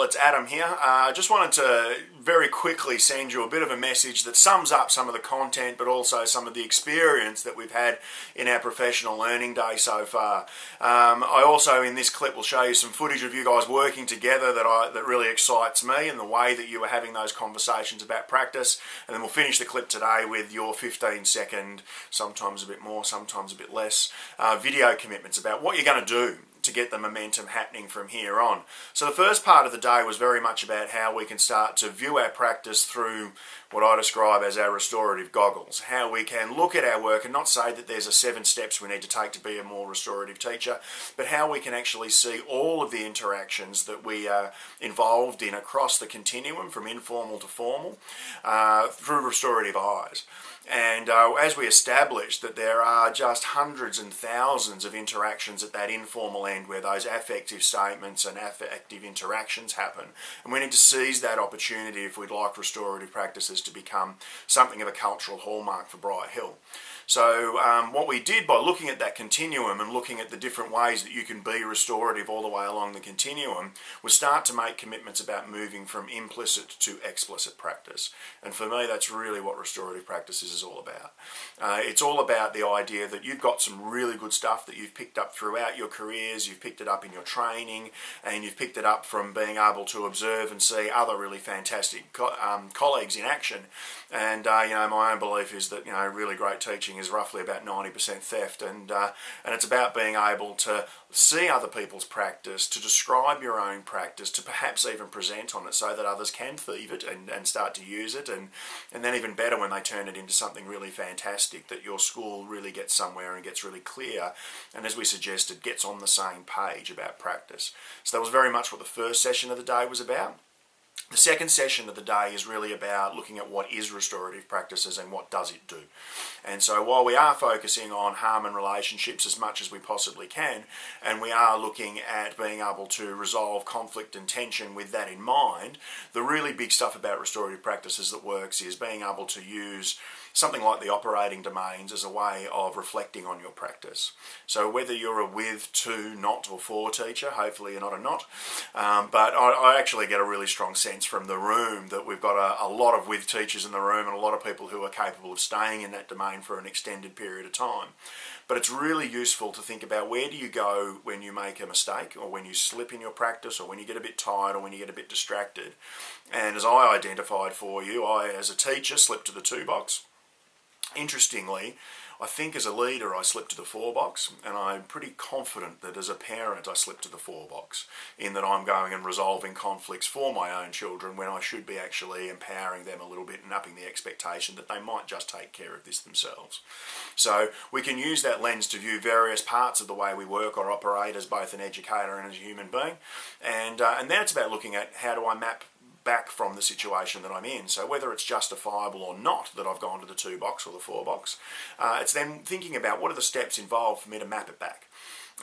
it's Adam here. I just wanted to very quickly send you a bit of a message that sums up some of the content but also some of the experience that we've had in our professional learning day so far. I also in this clip will show you some footage of you guys working together that really excites me, and the way that you were having those conversations about practice. And then we'll finish the clip today with your 15-second, sometimes a bit more, sometimes a bit less, video commitments about what you're going to do to get the momentum happening from here on. So the first part of the day was very much about how we can start to view our practice through what I describe as our restorative goggles. How we can look at our work and not say that there's 7 steps we need to take to be a more restorative teacher, but how we can actually see all of the interactions that we are involved in across the continuum from informal to formal through restorative eyes. And as we established that there are just hundreds and thousands of interactions at that informal end where those affective statements and affective interactions happen, and we need to seize that opportunity if we'd like restorative practices to become something of a cultural hallmark for Briar Hill. So what we did by looking at that continuum and looking at the different ways that you can be restorative all the way along the continuum was start to make commitments about moving from implicit to explicit practice. And for me, that's really what restorative practices is all about. It's all about the idea that you've got some really good stuff that you've picked up throughout your careers, you've picked it up in your training, and you've picked it up from being able to observe and see other really fantastic colleagues in action. And my own belief is that really great teaching is roughly about 90% theft, and it's about being able to see other people's practice, to describe your own practice, to perhaps even present on it so that others can thieve it and start to use it, and then even better when they turn it into something really fantastic, that your school really gets somewhere and gets really clear, and as we suggested, gets on the same page about practice. So that was very much what the first session of the day was about. The second session of the day is really about looking at what is restorative practices and what does it do. And so while we are focusing on harm and relationships as much as we possibly can, and we are looking at being able to resolve conflict and tension with that in mind, the really big stuff about restorative practices that works is being able to use something like the operating domains as a way of reflecting on your practice. So whether you're a with, to, not or for teacher, hopefully you're not a not, but I actually get a really strong sense from the room that we've got a lot of with teachers in the room and a lot of people who are capable of staying in that domain for an extended period of time. But it's really useful to think about where do you go when you make a mistake, or when you slip in your practice, or when you get a bit tired, or when you get a bit distracted. And as I identified for you, I as a teacher slipped to the 2 box. Interestingly, I think as a leader I slipped to the 4 box, and I'm pretty confident that as a parent I slipped to the 4 box, in that I'm going and resolving conflicts for my own children when I should be actually empowering them a little bit and upping the expectation that they might just take care of this themselves. So we can use that lens to view various parts of the way we work or operate as both an educator and as a human being, and then it's about looking at how do I map back from the situation that I'm in. So whether it's justifiable or not that I've gone to the 2 box or the 4 box, it's then thinking about what are the steps involved for me to map it back,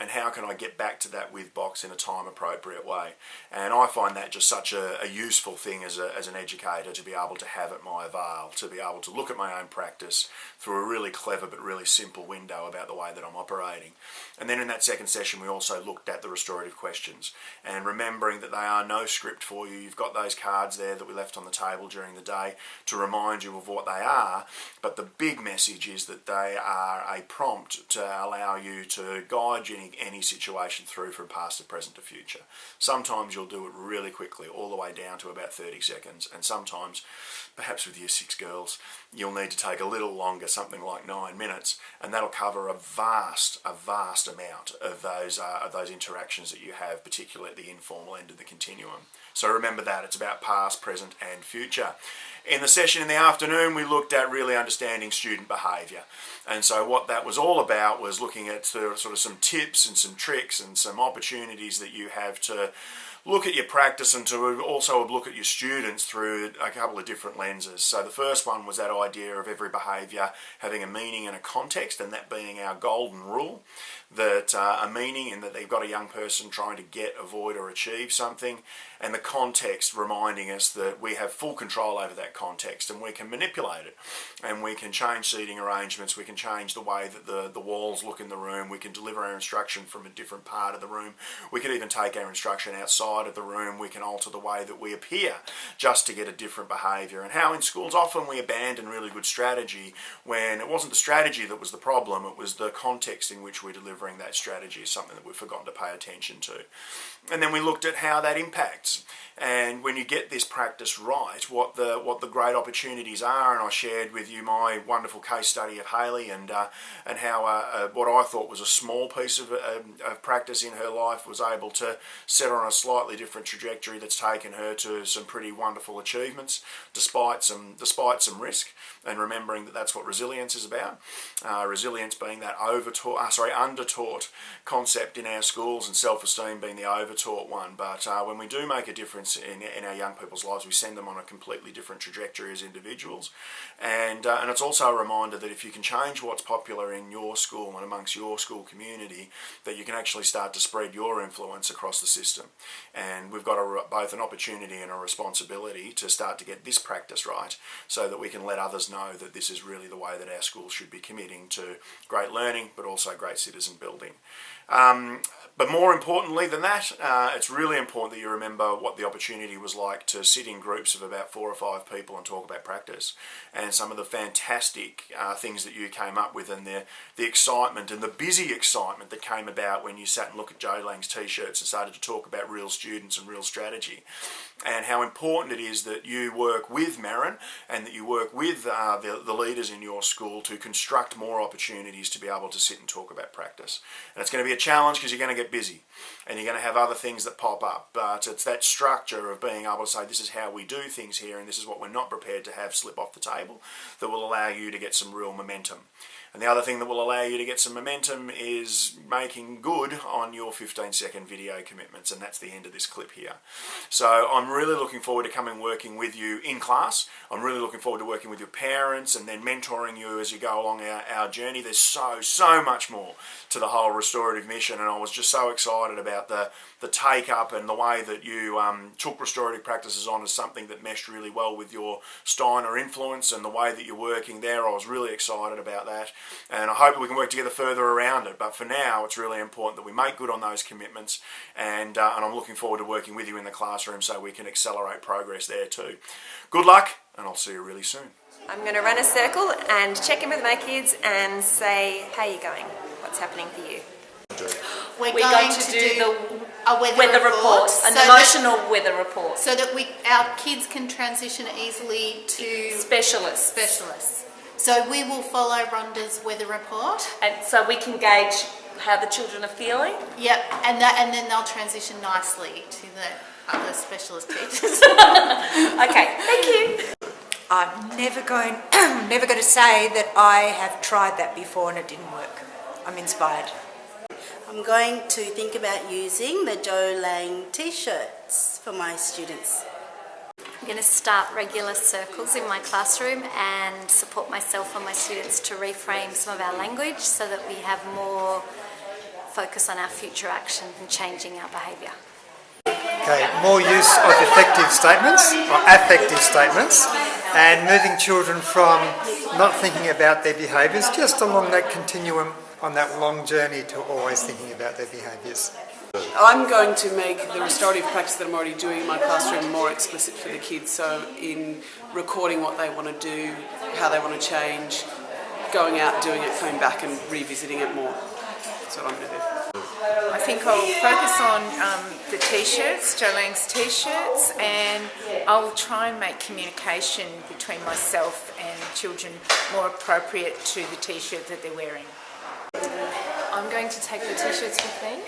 and how can I get back to that with box in a time appropriate way. And I find that just such a useful thing as an educator, to be able to have at my avail, to be able to look at my own practice through a really clever but really simple window about the way that I'm operating. And then in that second session we also looked at the restorative questions, and remembering that they are no script for you. You've got those cards there that we left on the table during the day to remind you of what they are, but the big message is that they are a prompt to allow you to guide you any situation through from past to present to future. Sometimes you'll do it really quickly, all the way down to about 30 seconds, and sometimes, perhaps with year 6 girls, you'll need to take a little longer, something like 9 minutes, and that'll cover a vast amount of those interactions that you have, particularly at the informal end of the continuum. So remember that, it's about past, present and future. In the session in the afternoon we looked at really understanding student behaviour, and so what that was all about was looking at sort of some tips and some tricks and some opportunities that you have to look at your practice and to also look at your students through a couple of different lenses. So the first one was that idea of every behaviour having a meaning and a context, and that being our golden rule, that a meaning in that they've got a young person trying to get, avoid or achieve something, and the context reminding us that we have full control over that context and we can manipulate it, and we can change seating arrangements, we can change the way that the walls look in the room, we can deliver our instruction from a different part of the room, we can even take our instruction outside outside of the room we can alter the way that we appear just to get a different behaviour, and how in schools often we abandon really good strategy when it wasn't the strategy that was the problem, it was the context in which we're delivering that strategy is something that we've forgotten to pay attention to. And then we looked at how that impacts, and when you get this practice right, what the great opportunities are. And I shared with you my wonderful case study of Hayley and how what I thought was a small piece of practice in her life was able to set her on a slightly different trajectory that's taken her to some pretty wonderful achievements despite some risk, and remembering that that's what resilience is about. Resilience being that undertaught concept in our schools, and self-esteem being the overtaught one. But when we do make a difference in our young people's lives, we send them on a completely different trajectory as individuals. And it's also a reminder that if you can change what's popular in your school and amongst your school community, that you can actually start to spread your influence across the system. And we've got both an opportunity and a responsibility to start to get this practice right, so that we can let others know that this is really the way that our schools should be committing to great learning, but also great citizen building. But more importantly than that, it's really important that you remember what the opportunity was like to sit in groups of about 4 or 5 people and talk about practice, and some of the fantastic things that you came up with, and the excitement and the busy excitement that came about when you sat and looked at Joe Lang's t-shirts and started to talk about real students and real strategy, and how important it is that you work with Marin and that you work with the leaders in your school to construct more opportunities to be able to sit and talk about practice. And it's going to be a challenge because you're going to get busy and you're going to have other things that pop up, but it's that structure of being able to say this is how we do things here and this is what we're not prepared to have slip off the table that will allow you to get some real momentum. And the other thing that will allow you to get some momentum is making good on your 15-second video commitments, and that's the end of this clip here. So I'm really looking forward to coming working with you in class. I'm really looking forward to working with your parents and then mentoring you as you go along our journey. There's so much more to the whole restorative mission, and I was just so excited about the take-up and the way that you took restorative practices on as something that meshed really well with your Steiner influence and the way that you're working there. I was really excited about that. And I hope we can work together further around it. But for now, it's really important that we make good on those commitments. And I'm looking forward to working with you in the classroom so we can accelerate progress there too. Good luck, and I'll see you really soon. I'm going to run a circle and check in with my kids and say, how are you going? What's happening for you? We're going to do a weather report, an emotional weather report. So that our kids can transition easily to specialists. So we will follow Rhonda's weather report. And so we can gauge how the children are feeling? Yep, and then they'll transition nicely to the other specialist teachers. Okay, thank you. I'm never going to say that I have tried that before and it didn't work. I'm inspired. I'm going to think about using the Joe Lang t-shirts for my students. I'm going to start regular circles in my classroom and support myself and my students to reframe some of our language so that we have more focus on our future actions and changing our behaviour. Okay, more use of effective statements or affective statements, and moving children from not thinking about their behaviours just along that continuum on that long journey to always thinking about their behaviours. I'm going to make the restorative practice that I'm already doing in my classroom more explicit for the kids. So in recording what they want to do, how they want to change, going out, doing it, coming back and revisiting it more. That's what I'm going to do. I think I'll focus on the t-shirts, Joe Lang's t-shirts, and I'll try and make communication between myself and children more appropriate to the t-shirt that they're wearing. I'm going to take the t-shirts with me.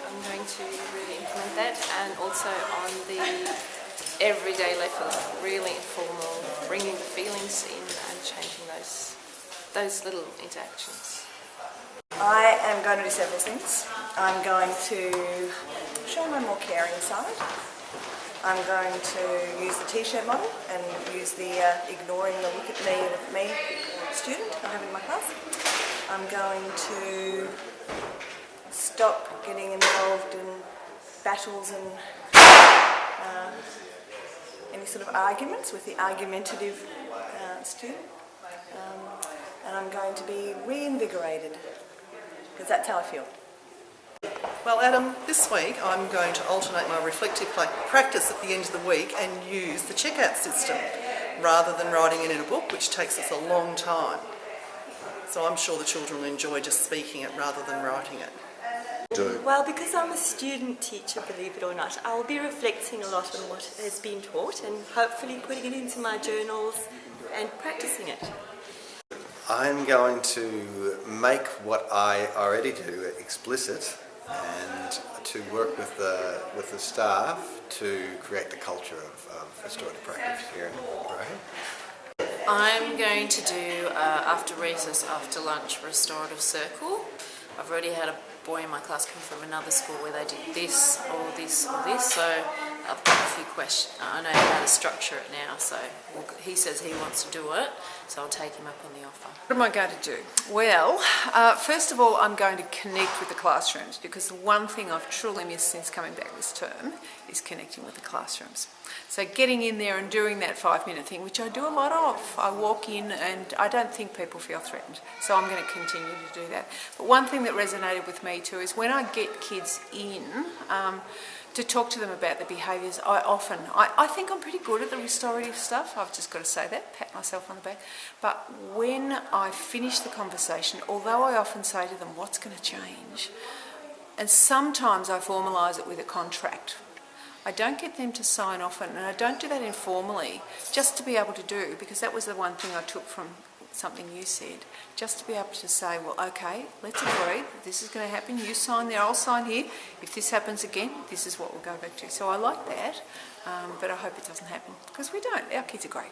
I'm going to really implement that, and also on the everyday level, really informal, bringing the feelings in and changing those little interactions. I am going to do several things. I'm going to show my more caring side. I'm going to use the t-shirt model and use the ignoring the look at me and at me student I have in my class. I'm going to stop getting involved in battles and any sort of arguments with the argumentative student. And I'm going to be reinvigorated, because that's how I feel. Well, Adam, this week I'm going to alternate my reflective practice at the end of the week and use the checkout system rather than writing it in a book, which takes us a long time. So I'm sure the children will enjoy just speaking it rather than writing it. Well, because I'm a student teacher, believe it or not, I'll be reflecting a lot on what has been taught and hopefully putting it into my journals and practicing it. I'm going to make what I already do explicit and to work with the staff to create the culture of restorative practice here in Briar Hill. I'm going to do, after recess, after lunch, restorative circle. I've already had a boy in my class come from another school where they did this or this or this, so I've got a few questions. I know how to structure it now, so he says he wants to do it, so I'll take him up on the offer. What am I going to do? Well, first of all, I'm going to connect with the classrooms, because the one thing I've truly missed since coming back this term is connecting with the classrooms. So getting in there and doing that 5-minute thing, which I do a lot of. I walk in and I don't think people feel threatened, so I'm going to continue to do that. But one thing that resonated with me too is when I get kids in to talk to them about their behaviours, I think I'm pretty good at the restorative stuff, I've just got to say that, pat myself on the back. But when I finish the conversation, although I often say to them, what's going to change? And sometimes I formalise it with a contract. I don't get them to sign off on it, and I don't do that informally, just to be able to do, because that was the one thing I took from something you said, just to be able to say, well, okay, let's agree, this is going to happen, you sign there, I'll sign here, if this happens again, this is what we'll go back to. So I like that, but I hope it doesn't happen, because we don't, our kids are great.